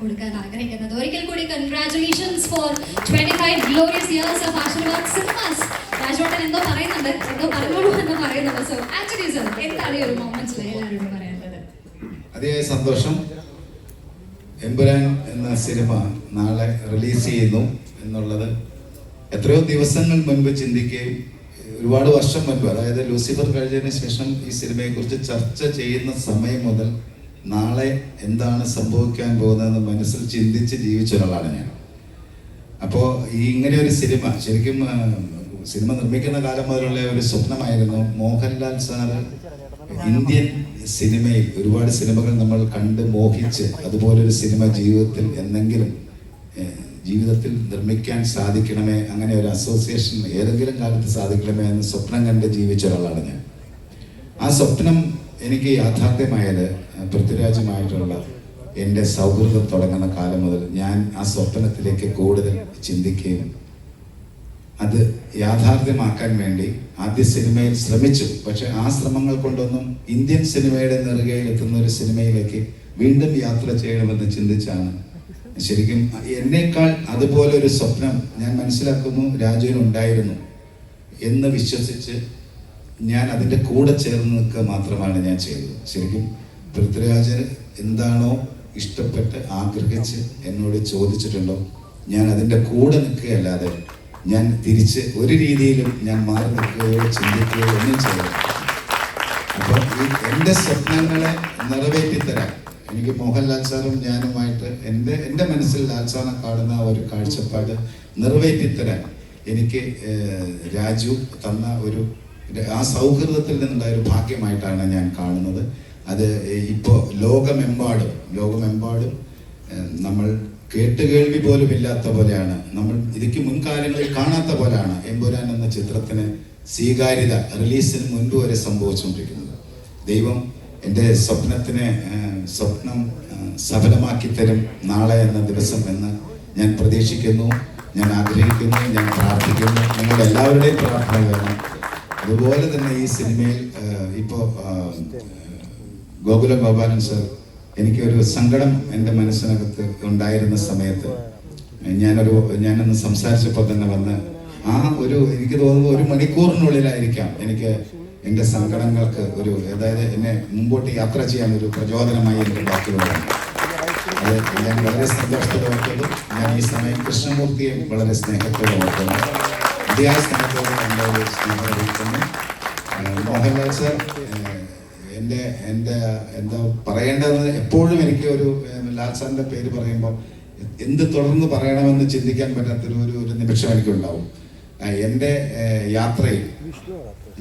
കൊടുക്കാൻ ആഗ്രഹിക്കുന്നത്. ഒരിക്കൽ കൂടി congratulations for 25 glorious years of Aashirvad Cinemas. രാജോട്ടൻ എന്തോ പറയുന്നുണ്ട്, എന്തോ പറഞ്ഞോളൂ എന്ന് പറയുന്നുണ്ട്. സോ ആക്ച്വലി സർ, എന്താണ് ഈ ഒരു മൊമെന്റ്സിൽ എല്ലാവരോടും പറയാനുള്ളത്? അതിയായ സന്തോഷം. എമ്പുരാൻ എന്ന സിനിമ നാളെ റിലീസ് ചെയ്യുന്നു എന്നുള്ളത് എത്രയോ ദിവസങ്ങൾ മുൻപ് ചിന്തിക്കുകയും ഒരുപാട് വർഷം മുൻപ്, അതായത് ലൂസിഫർ കഴിഞ്ഞതിന് ശേഷം ഈ സിനിമയെക്കുറിച്ച് ചർച്ച ചെയ്യുന്ന സമയം മുതൽ നാളെ എന്താണ് സംഭവിക്കാൻ പോകുന്നതെന്ന് മനസ്സിൽ ചിന്തിച്ച് ജീവിച്ച ഒരാളാണ് ഞാൻ. അപ്പോൾ ഈ ഇങ്ങനെ ഒരു സിനിമ ശരിക്കും സിനിമ നിർമ്മിക്കുന്ന കാലം മുതലുള്ള ഒരു സ്വപ്നമായിരുന്നു. മോഹൻലാൽ സാറ് ഇന്ത്യൻ സിനിമയിൽ ഒരുപാട് സിനിമകൾ നമ്മൾ കണ്ട് മോഹിച്ച് അതുപോലൊരു സിനിമ ജീവിതത്തിൽ നിർമ്മിക്കാൻ സാധിക്കണമേ, അങ്ങനെ ഒരു അസോസിയേഷൻ ഏതെങ്കിലും കാലത്ത് സാധിക്കണമേ എന്ന് സ്വപ്നം കണ്ട് ജീവിച്ച ഒരാളാണ് ഞാൻ. ആ സ്വപ്നം എനിക്ക് യാഥാർത്ഥ്യമായത് പൃഥ്വിരാജുമായിട്ടുള്ള എൻ്റെ സൗഹൃദം തുടങ്ങുന്ന കാലം മുതൽ ഞാൻ ആ സ്വപ്നത്തിലേക്ക് കൂടുതൽ ചിന്തിക്കുകയും അത് യാഥാർത്ഥ്യമാക്കാൻ വേണ്ടി ആദ്യ സിനിമയിൽ ശ്രമിച്ചു. പക്ഷെ ആ ശ്രമങ്ങൾ കൊണ്ടൊന്നും ഇന്ത്യൻ സിനിമയുടെ നെറുകയിൽ എത്തുന്ന ഒരു സിനിമയിലേക്ക് വീണ്ടും യാത്ര ചെയ്യണമെന്ന് ചിന്തിച്ചാണ് ശരിക്കും എന്നേക്കാൾ അതുപോലെ ഒരു സ്വപ്നം ഞാൻ മനസ്സിലാക്കുന്നു രാജുവിനുണ്ടായിരുന്നു എന്ന് വിശ്വസിച്ച് ഞാൻ അതിൻ്റെ കൂടെ ചേർന്ന് നിൽക്കുക മാത്രമാണ് ഞാൻ ചെയ്തത്. ശരിക്കും പൃഥ്വിരാജ് എന്താണോ ഇഷ്ടപ്പെട്ട് ആഗ്രഹിച്ച് എന്നോട് ചോദിച്ചിട്ടുണ്ടോ ഞാൻ അതിൻ്റെ കൂടെ നിൽക്കുകയല്ലാതെ ഞാൻ തിരിച്ച് ഒരു രീതിയിലും ഞാൻ മാറി നിൽക്കുകയോ ചിന്തിക്കുകയോ ഒന്നും ചെയ്യണം. അപ്പോൾ ഈ എൻ്റെ സ്വപ്നങ്ങളെ നിറവേറ്റിത്തരാൻ എനിക്ക് മോഹൻലാൽ സാറും ഞാനുമായിട്ട് എൻ്റെ മനസ്സിൽ ലാൽ സാറിനെ കാണുന്ന ഒരു കാഴ്ചപ്പാട് നിറവേറ്റിത്തരാൻ എനിക്ക് രാജു തന്ന ഒരു ആ സൗഹൃദത്തിൽ നിന്നുണ്ടായ ഒരു ഭാഗ്യമായിട്ടാണ് ഞാൻ കാണുന്നത്. അത് ഇപ്പോൾ ലോകമെമ്പാടും നമ്മൾ കേട്ടുകേൾവി പോലും ഇല്ലാത്ത പോലെയാണ്, നമ്മൾ ഇതിക്ക് മുൻകാലങ്ങളിൽ കാണാത്ത പോലെയാണ് എമ്പുരാൻ എന്ന ചിത്രത്തിന് സ്വീകാര്യത റിലീസിന് മുൻപ് വരെ സംഭവിച്ചുകൊണ്ടിരിക്കുന്നത്. ദൈവം എൻ്റെ സ്വപ്നം സഫലമാക്കി തരും നാളെ എന്ന ദിവസം എന്ന് ഞാൻ പ്രതീക്ഷിക്കുന്നു, ഞാൻ ആഗ്രഹിക്കുന്നു, ഞാൻ പ്രാർത്ഥിക്കുന്നു. നിങ്ങളുടെ എല്ലാവരുടെയും പ്രാർത്ഥന വേണം. അതുപോലെ തന്നെ ഈ സിനിമയിൽ ഇപ്പോൾ ഗോകുലം ഗോപാലൻ സർ എനിക്കൊരു സങ്കടം എൻ്റെ മനസ്സിനകത്ത് ഉണ്ടായിരുന്ന സമയത്ത് ഞാനൊന്ന് സംസാരിച്ചപ്പോൾ തന്നെ വന്ന് എനിക്ക് തോന്നുന്നു 1 മണിക്കൂറിനുള്ളിലായിരിക്കാം എനിക്ക് എൻ്റെ സങ്കടങ്ങൾക്ക് അതായത് എന്നെ മുമ്പോട്ട് യാത്ര ചെയ്യാൻ ഒരു പ്രചോദനമായി എനിക്ക് ബാക്കിയുള്ളതാണ്. അത് ഞാൻ വളരെ സന്തോഷത്തോടെ ഓർക്കുന്നു. ഞാൻ ഈ സമയം കൃഷ്ണമൂർത്തിയെ വളരെ സ്നേഹത്തോടെ ഓർക്കുന്നു, അതിയായ സ്നേഹത്തോടെ എൻ്റെ ഒരു സ്നേഹം അറിയിക്കുന്നു. മോഹൻലാൽ സർ എൻ്റെ എന്താ പറയേണ്ടതെന്ന് എപ്പോഴും എനിക്ക് ലാൽ സാറിൻ്റെ പേര് പറയുമ്പോൾ എന്ത് തുടർന്ന് പറയണമെന്ന് ചിന്തിക്കാൻ പറ്റാത്തൊരു നിമിഷം എനിക്കുണ്ടാവും. എൻ്റെ യാത്രയിൽ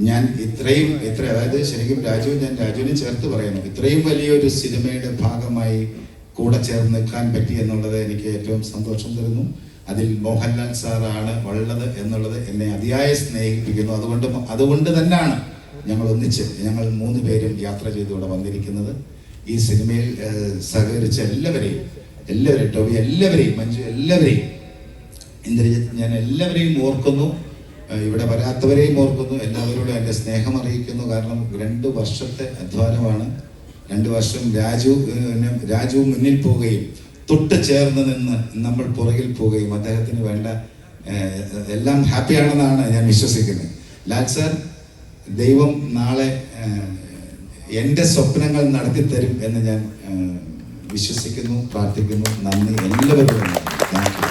ഞാൻ അതായത് ശരിക്കും ഞാൻ രാജുവിനെ ചേർത്ത് പറയുന്നു, ഇത്രയും വലിയൊരു സിനിമയുടെ ഭാഗമായി കൂടെ ചേർന്ന് നിൽക്കാൻ പറ്റി എന്നുള്ളത് എനിക്ക് ഏറ്റവും സന്തോഷം തരുന്നു. അതിൽ മോഹൻലാൽ സാറാണ് ഉള്ളത് എന്നുള്ളത് എന്നെ അതിയായ സ്നേഹിപ്പിക്കുന്നു. അതുകൊണ്ട് തന്നെയാണ് ഞങ്ങൾ 3 പേരും യാത്ര ചെയ്തുകൂടെ വന്നിരിക്കുന്നത്. ഈ സിനിമയിൽ സഹകരിച്ച എല്ലാവരെയും ടോബി എല്ലാവരെയും, മഞ്ജു എല്ലാവരെയും, ഇന്ദ്രജിത്ത്, ഞാൻ എല്ലാവരെയും ഓർക്കുന്നു. ഇവിടെ വരാത്തവരെയും ഓർക്കുന്നു. എല്ലാവരോടും എൻ്റെ സ്നേഹം അറിയിക്കുന്നു. കാരണം 2 വർഷത്തെ അധ്വാനമാണ്. 2 വർഷം രാജു മുന്നിൽ പോവുകയും തൊട്ട് ചേർന്ന് നിന്ന് നമ്മൾ പുറകിൽ പോവുകയും അദ്ദേഹത്തിന് വേണ്ട എല്ലാം ഹാപ്പിയാണെന്നാണ് ഞാൻ വിശ്വസിക്കുന്നത്. ലാൽ സാർ, ദൈവം നാളെ എൻ്റെ സ്വപ്നങ്ങൾ നടത്തിത്തരും എന്ന് ഞാൻ വിശ്വസിക്കുന്നു, പ്രാർത്ഥിക്കുന്നു. നന്ദി എല്ലാവരോടും. Thank you.